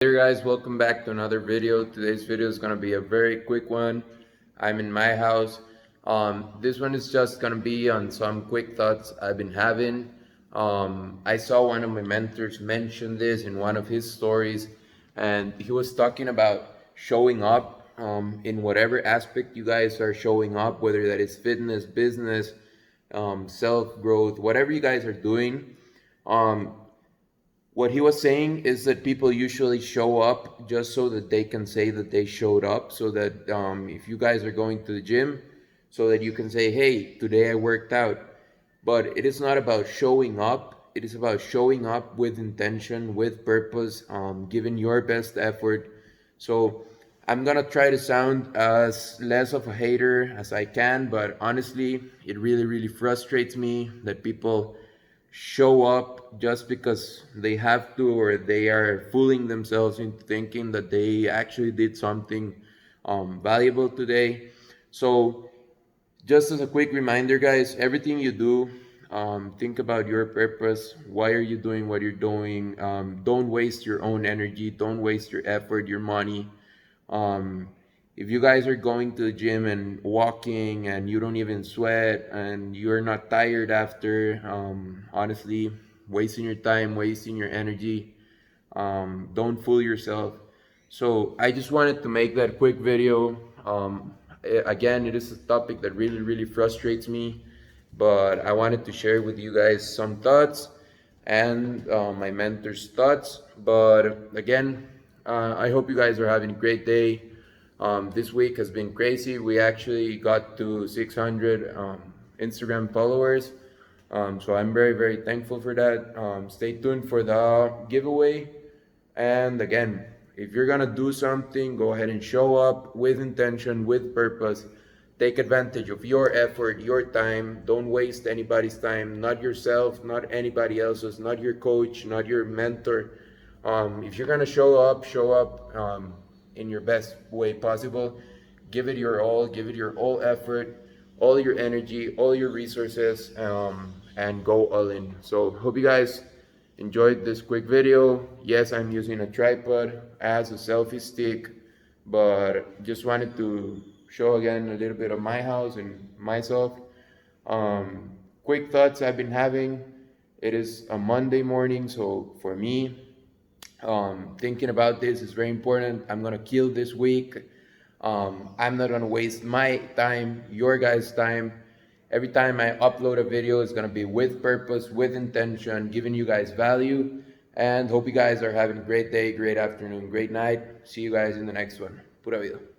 Hey there guys, welcome back to another video. Today's video is going to be a very quick one. I'm in my house. This one is just going to be on some quick thoughts I've been having. I saw one of my mentors mention this in one of his stories, and he was talking about showing up in whatever aspect you guys are showing up, whether that is fitness, business, self-growth, whatever you guys are doing. Um, what he was saying is that people usually show up just so that they can say that they showed up, so that if you guys are going to the gym, so that you can say, hey, today I worked out. But it is not about showing up. It is about showing up with intention, with purpose, giving your best effort. So I'm gonna try to sound as less of a hater as I can, but honestly, it really frustrates me that people show up just because they have to, or they are fooling themselves into thinking that they actually did something valuable today. So just as a quick reminder, guys, everything you do, think about your purpose. Why are you doing what you're doing? Don't waste your own energy. Don't waste your effort, your money. Um, if you guys are going to the gym and walking and you don't even sweat and you're not tired after, honestly, wasting your time, wasting your energy. Don't fool yourself. So I just wanted to make that quick video. Again, it is a topic that really frustrates me, but I wanted to share with you guys some thoughts and my mentor's thoughts. But again, I hope you guys are having a great day. This week has been crazy. We actually got to 600 Instagram followers. So I'm very thankful for that. Stay tuned for the giveaway. And again, if you're gonna do something, go ahead and show up with intention, with purpose. Take advantage of your effort, your time. Don't waste anybody's time, not yourself, not anybody else's, not your coach, not your mentor. If you're gonna show up in your best way possible. Give it your all, give it your all effort, all your energy, all your resources, and go all in. So hope you guys enjoyed this quick video. Yes, I'm using a tripod as a selfie stick, but just wanted to show again a little bit of my house and myself. Quick thoughts I've been having. It is a Monday morning, so for me, thinking about this is very important. I'm gonna kill this week. I'm not gonna waste my time, your guys' time. Every time I upload a video, it's gonna be with purpose, with intention, giving you guys value. And hope you guys are having a great day, great afternoon, great night. See you guys in the next one. Pura Vida.